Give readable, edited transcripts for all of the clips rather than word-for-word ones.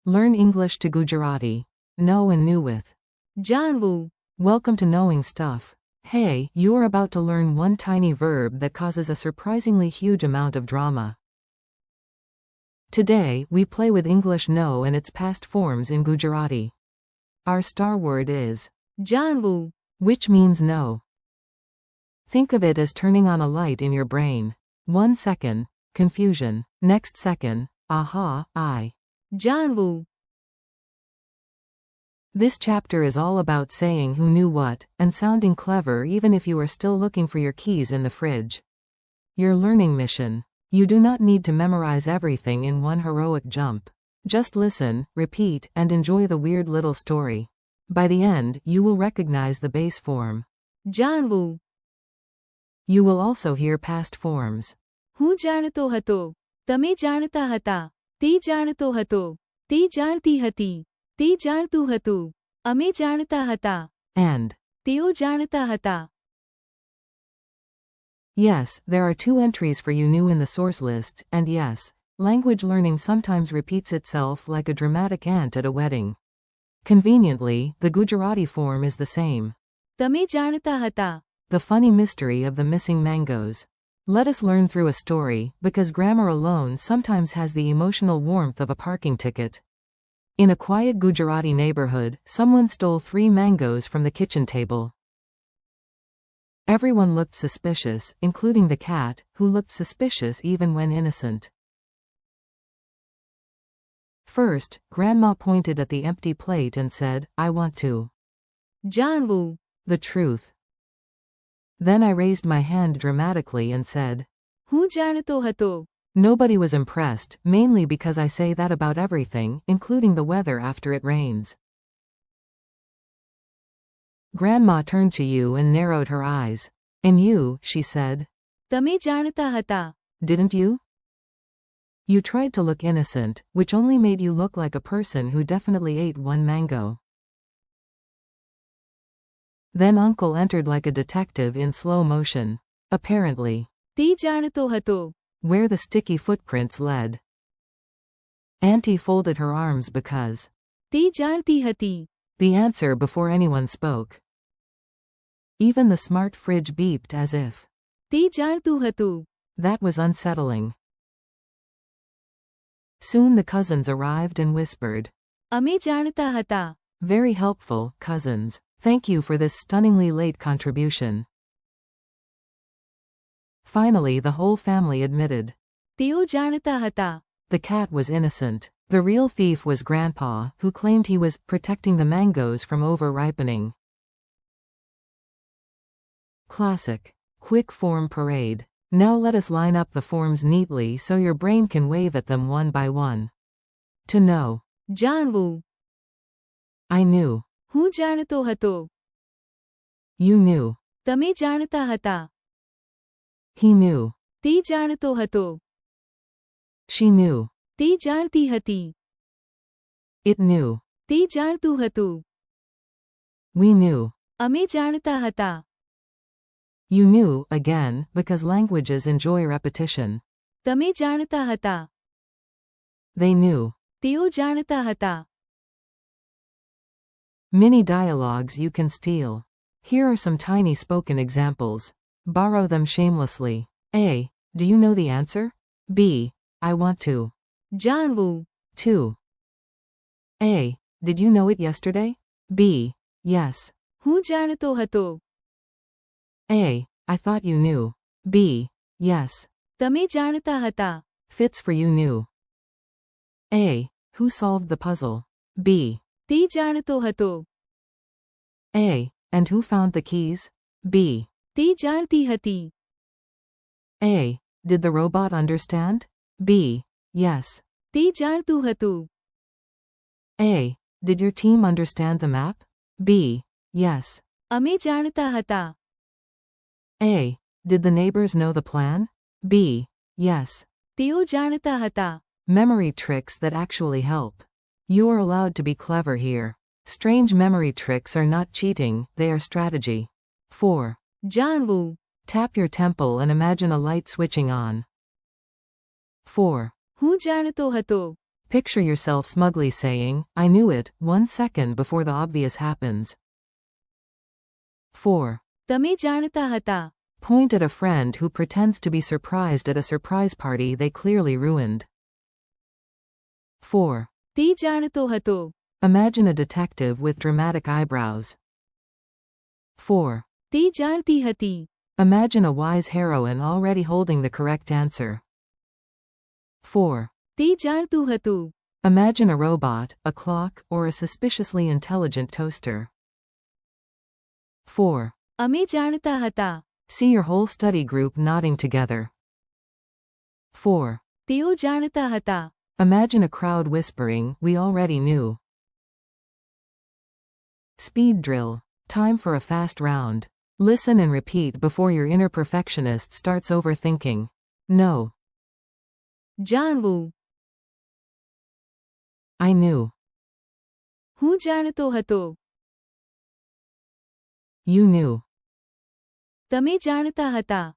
Learn English to Gujarati. Know and new with. જાણવું. Welcome to Knowing Stuff. Hey, you are about to learn one tiny verb that causes a surprisingly huge amount of drama. Today, we play with English know and its past forms in Gujarati. Our star word is જાણવું. which means know. Think of it as turning on a light in your brain. 1 second, confusion. Next second, aha, I. જાણવું. This chapter is all about saying who knew what, and sounding clever even if you are still looking for your keys in the fridge. Your learning mission. You do not need to memorize everything in one heroic jump. Just listen, repeat, and enjoy the weird little story. By the end, you will recognize the base form. જાણવું. You will also hear past forms. હું જાણતો હતો. તમે જાણતા હતા. તે જાણતો હતો. તે જાણતી હતી. તે જાણતું હતું. અમે જાણતા હતા. And તેઓ જાણતા હતા. yes, there are 2 entries for you new in the source list, and yes, language learning sometimes repeats itself like a dramatic ant at a wedding. Conveniently, the Gujarati form is the same. તમે જાણતા હતા. The funny mystery of the missing mangoes. Let us learn through a story, because grammar alone sometimes has the emotional warmth of a parking ticket. In a quiet Gujarati neighborhood, someone stole 3 mangoes from the kitchen table. Everyone looked suspicious, including the cat, who looked suspicious even when innocent. First, Grandma pointed at the empty plate and said, I want to. જાણવું. The truth. Then I raised my hand dramatically and said, હું જાણતો હતો. nobody was impressed, mainly because I say that about everything, including the weather after it rains. Grandma turned to you and narrowed her eyes. And you, she said. તમે જાણતા હતા. Didn't you? You tried to look innocent, which only made you look like a person who definitely ate 1 mango. Then Uncle entered like a detective in slow motion. Apparently. તે જાણતો હતો. Where the sticky footprints led. Auntie folded her arms because. તે જાણતી હતી. The answer before anyone spoke. Even the smart fridge beeped as if. તે જાણતું હતું. That was unsettling. Soon the cousins arrived and whispered. અમે જાણતા હતા. Very helpful, cousins. Thank you for this stunningly late contribution. Finally, the whole family admitted. તેઓ જાણતા હતા. The cat was innocent. The real thief was Grandpa, who claimed he was protecting the mangoes from over-ripening. Classic. Quick form parade. Now let us line up the forms neatly so your brain can wave at them one by one. To know. જાણવું. I knew. હું જાણતો હતો. You knew. તમે જાણતા હતા. He knew. તે જાણતો હતો. She knew. તે જાણતી હતી. It knew. તે જાણતું હતું. We knew. અમે જાણતા હતા. You knew, again, because languages enjoy repetition. તમે જાણતા હતા. They knew. તેઓ જાણતા હતા. Mini dialogues you can steal. Here are some tiny spoken examples. Borrow them shamelessly. A. Do you know the answer? B. I want to. જાણવું. 2. A. Did you know it yesterday? B. Yes. હું જાણતો હતો. A. I thought you knew. B. Yes. તમે જાણતા હતા. Fits for you knew. A. Who solved the puzzle? B. તે જાણતો હતો. A. And who found the keys? B. તે જાણતી હતી. A. Did the robot understand? B. Yes. તે જાણતું હતું. A. Did your team understand the map? B. Yes. અમે જાણતા હતા. A. Did the neighbors know the plan? B. Yes. તેઓ જાણતા હતા. Memory tricks that actually help. You are allowed to be clever here. Strange memory tricks are not cheating, they are strategy. 4. જાણવું. Tap your temple and imagine a light switching on. 4. હું જાણતો હતો. Picture yourself smugly saying, I knew it, 1 second before the obvious happens. 4. તમે જાણતા હતા. Point at a friend who pretends to be surprised at a surprise party they clearly ruined. 4. તે જાણતો હતો. Imagine a detective with dramatic eyebrows. 4. તે જાણતી હતી. Imagine a wise heroine already holding the correct answer. 4. તે જાણતું હતું. Imagine a robot, a clock, or a suspiciously intelligent toaster. 4. અમે જાણતા હતા. See your whole study group nodding together. 4. તેઓ જાણતા હતા. Imagine a crowd whispering, we already knew. Speed drill. Time for a fast round. Listen and repeat before your inner perfectionist starts overthinking. No. જાણવું. I knew. હું જાણતો હતો. You knew. તમે જાણતા હતા.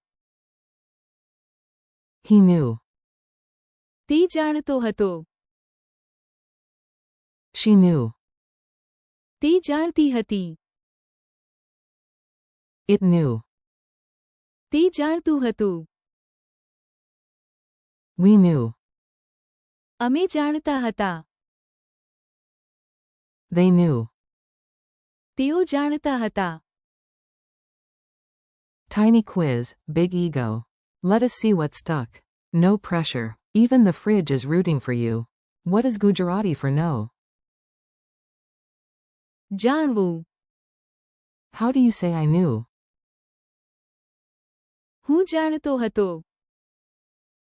He knew. તે જાણતો હતો. She knew. તે જાણતી હતી. It knew. તે જાણતું હતું. We knew. અમે જાણતા હતા. They knew. તેઓ જાણતા હતા. Tiny quiz, big ego. Let us see what stuck. No pressure. Even the fridge is rooting for you. What is Gujarati for no? જાણવું. How do you say I knew? હું જાણતો હતો.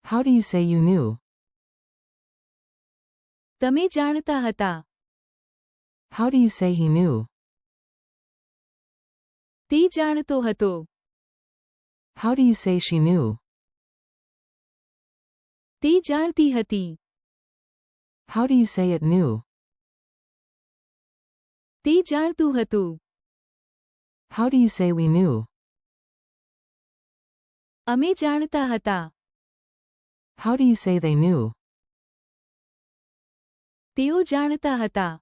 How do you say you knew? તમે જાણતા હતા. How do you say he knew? તે જાણતો હતો. How do you say she knew? તે જાણતી હતી. How do you say it knew? તે જાણતું હતું. How do you say we knew? અમે જાણતા હતા. How do you say they knew? તેઓ જાણતા હતા.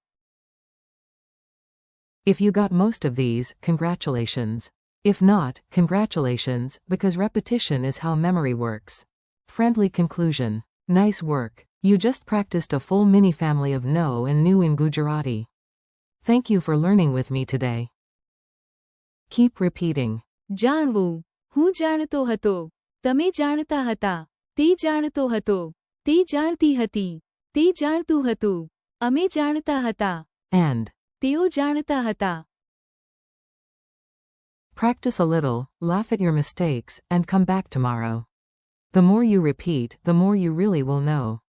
If you got most of these, congratulations. If not, congratulations, because repetition is how memory works. Friendly conclusion. Nice work. You just practiced a full mini family of no and knew in Gujarati. Thank you for learning with me today. Keep repeating. જાણવું. હું જાણતો હતો. તમે જાણતા હતા. તે જાણતો હતો. તે જાણતી હતી. તે જાણતું હતું. અમે જાણતા હતા. And. તેઓ જાણતા હતા. Practice a little, laugh at your mistakes, and come back tomorrow. The more you repeat, the more you really will know.